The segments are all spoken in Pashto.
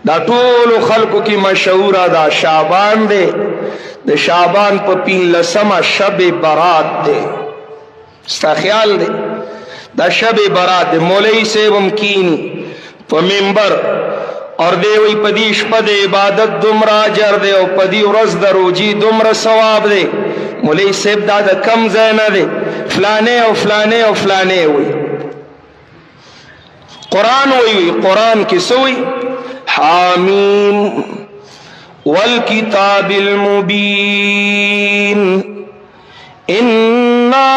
دا ټول خلقو کی مشهور دا شعبان دے، د شعبان په 15 شب برات دے. ستا خیال دے دا شب برات دے. مولوی صاحب هم کینی په منبر اور دی وی پدی شپه د عبادت دومره اجر دی او پدی ورځ د روزي دومره ثواب دی. مولوی صاحب دا د کم ځای نه دی، فلانه او فلانه او فلانه وی. قرآن وی قرآن کی سوئی حامیم والکتاب المبین انا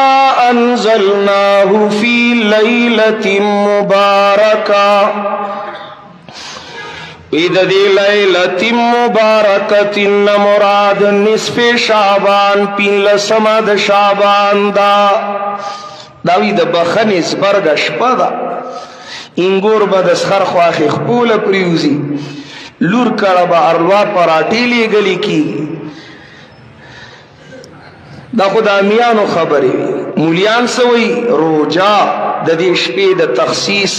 انزلناه فی لیلۃ مبارکہ. اذا دی لیلۃ مبارکۃ مراد نصف شعبان 15 د شعبان دا. داوی د بخنس برګ شپه دا انګور به د سخر خواخې خپوله پریوزي، لور کړه به اروا پراټې لیږلي کېږي. دا خو د امیانو خبرې وي. مولیان څه وایي؟ روجا د دې شپې د تخصیص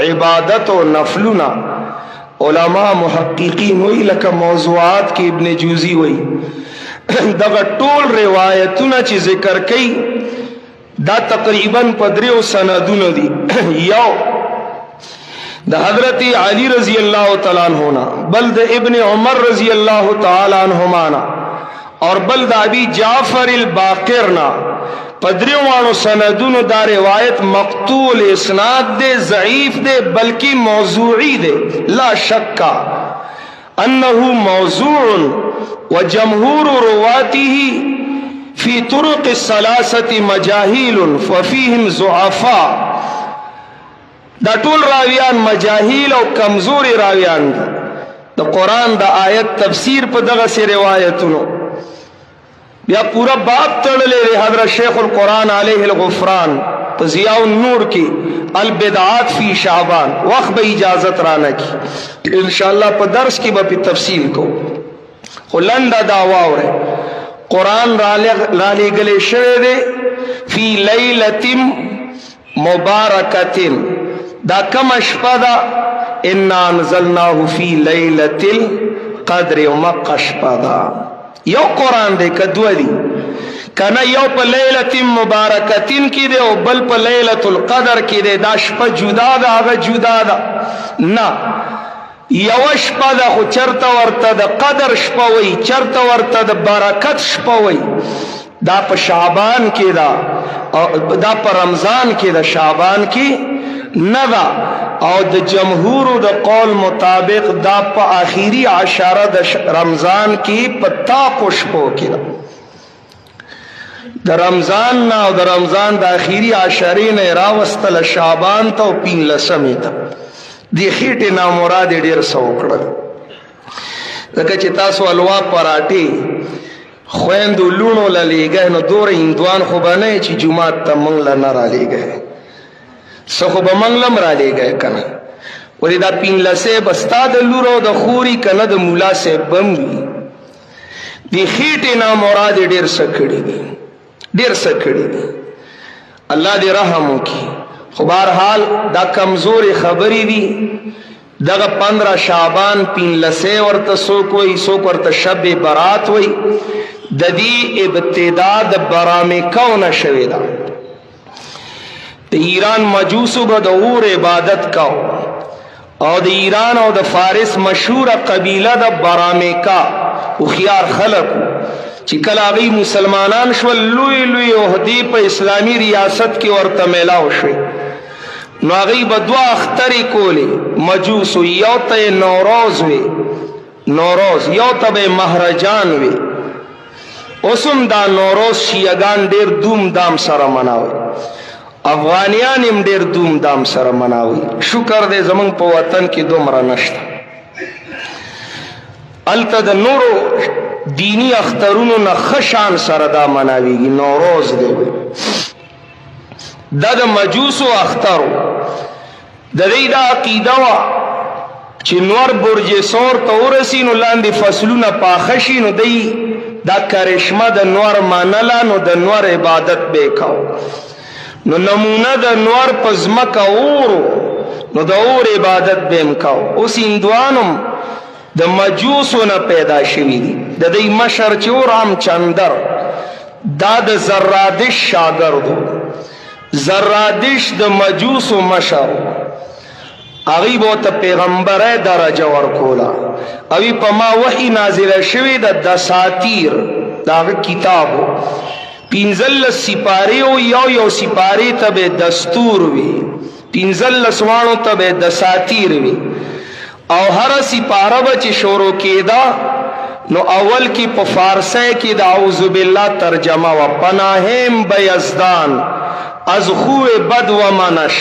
عبادت او نفلونه علما محققین وایي لکه موضوعات کې ابن جوزی وایي دغه ټول روایتونه چې ذکر کوي دا تقریبا په 3 سندونه دي. یو د حضرت علی رضی اللہ تعالی عنہ، بل د ابن عمر رضی اللہ تعالی عنہما، اور بل د ابی جعفر الباقر نا. پدریوانو سندونو دا روایت مقطوع اسناد دے، ضعیف دے، بلکہ موضوعی دے. لا شک انه موضوع وجمهور رواته فی طرق الثلاثه مجاهیل ففیهم ضعفاء. دا ټول راویان مجاهیل او کمزوري راویان دي. د قرآن د آیت تفسیر په دغه سي روایتونو بیا پورا باب تړلې دی. حضرت شیخ القرآن علیه الغفران په ضیاء النور کې البدعات فی شعبان، وقت به اجازت رانه کی انشاءاللہ په درس کې به په تفصیل کو. خو لنډه دا واوره قرآن را لېږلی شوی دی فی لیلۃ مبارکۃ. دا کم شپه ده؟ انا انزلناه فی لیلۃ القدر. مکه شپه ده. یو قرآن دی که دوه دي؟ کنه یو په لیلۃ مبارکۃ کې دی او بل په لیلۃ القدر کې دی. دا شپه جدا ده، هغه جدا ده نه. یو شپه ده خو چرته ورته د قدر شپه وي، چرته ورته د برکت شپه وي. دا په شعبان کې ده، دا په رمضان کې ده، شعبان کې نه ده. او د جمهور د قول مطابق دا په آخری عشره د رمضان کې په تاقو شپو کې ده. د رمضان نه او د رمضان د آخری عشرې نه راوستله شعبان ته او 15 ته. دی خیټې نامراد ډېر څه وکړل. ځکه چې تاسو الوا پراټې خویندو لونو له لیږئ نو دوره هندوان خو به نه چې جومات ته موږ له نه رالیږئ، څه خو به موږ له هم رالیږئ که نه. ولې دا 15 به ستا د لور او د خوري که نه د ملا صاحب به هم وي. دی خیټې نامراد ډېر څه کړي دي، ډېر څه کړي دي. الله دې رحم وکړي. خو بهرحال دا کمزورې خبرې دي. دغه 15 شعبان 15 ورته څوک وایي، څوک ورته شب برات وایي. د دې ابتدا د برامکو نه شوې ده. د ایران مجوسو به د اور عبادت کو، او د ایران او د فارس مشهوره قبیله د برامکا هوښیار خلک چې کله هغوی مسلمانان شول، لوی لوی عهدې په اسلامي ریاست کې ورته میلاو شوې. نو هغوی به 2 اخترې کولې مجوسو. یو ته یې نوروز وي، نوروز، یو ته به یې مهرجان وي. اوس هم دا نوروز شیعګان ډېر دوم دام سره مناوي، افغانیان هم ډېر دوم دام سره مناوي. شکر دی زمونږ په وطن کې دومره نشته. هلته د نورو دینی اخترونو نه ښه شان سره دا مناویږي. نوروز دی دا د مجوسو اخترو. د دې دا عقیده وه چې نور برج سور ته ورسي نو لاندې فصلونه پاخه شي، نو دی دا کرشمه د نور منله، نو د نور عبادت به کو. نو نمونه د نور په ځمکه اورو، نو د اور عبادت به هم کاو. اوس هندوانم د مجوسو نه پیدا شوي دي. د دوی مشر چې و رامچندر، دا د زرادش شاګرد و. زرادش د مجوسو مشر، هغوی به ورته پیغمبری درجه ورکوله. هغوی په ما وحی نازله شوې د دساتیر د هغه کتاب و. 15 سپارې و، یو سپارې ته به دستور وي، 15 واړو ته به دساتیر وي. او هر سپاره به چې شروع کېده نو اول کې په فارسی کې د اعوذ بالله ترجمه و. پناهیم به یزدان از خوی بد و منش،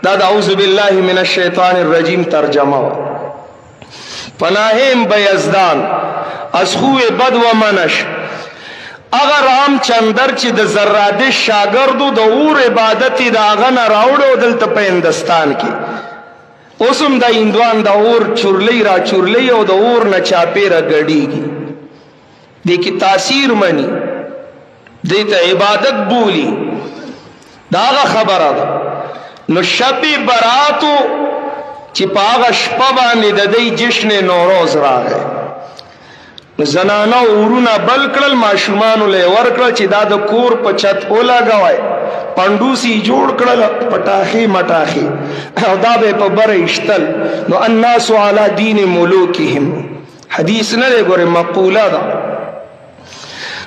دا د اعوذ بالله من الشیطان الرجیم ترجمه و. پناهیم به یزدان از خوی بد و منش. اگر رامچندر چې د زرادش شاګردو د اور عبادت د هغه نه راوړو دلته په هندوستان کې. اوس هم د هندوان د اور چورلۍ را چورلۍ او د اور نه چاپېره ګډېږي. دې کې تاثیر مني، دې ته عبادت بولي، دا هغه خبره ده. نو شب براتو چې په هغه شپه باندې د دوی جشن نوروز راغی، زنانه اورونه بل کړل، ماشومانو له ورکړل چې دا د کور په چت ولګوئ، پنډوسی جوړ کړل، پټاخي مټاخي، او دا به په بره اشتل. نو الناس علی دین ملوکهم، حدیث نه دی ګوره، مقوله ده.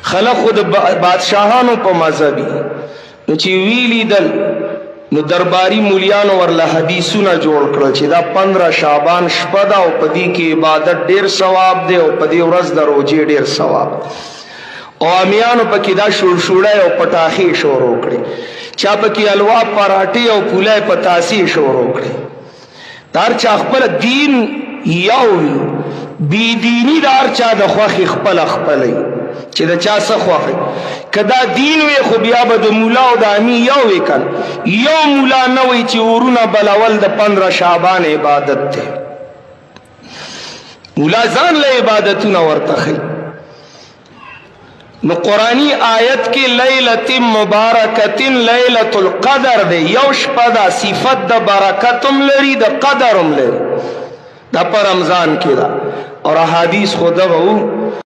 خلق خود بادشاهانو په مذهبي نو چې ویلی دل نو درباری مولیانو ورله حدیثونه جوړ کړل چې دا 15 شعبان شپه ده او په دې کې عبادت ډیر ثواب دی او په دې ورځ د روزې ډیر ثواب. او امیانو پکې دا شورشوړی او پټاخي شروع کړي، چا پکې الوا پراټي او پولای پتاسي شروع کړي. دار چا خپل دین یو وي، بی دینی دار چا د خوخي خپل خپلې چې د چا څه خوخي. کدا دین وي خو بیا به د مولا او د امی یو وي کن. یو مولا نه وي چې ورونه بلول د 15 شعبان عبادت ته. مولا ځان له عبادتونه ورته خي. نو قرآنی آیت کې لیلۃ مبارکۃ لیلۃ القدر دی، یو شپه دا صفت د برکتم لري د قدرم لري، دا پر رمضان کې دا. اور احادیث خدا وو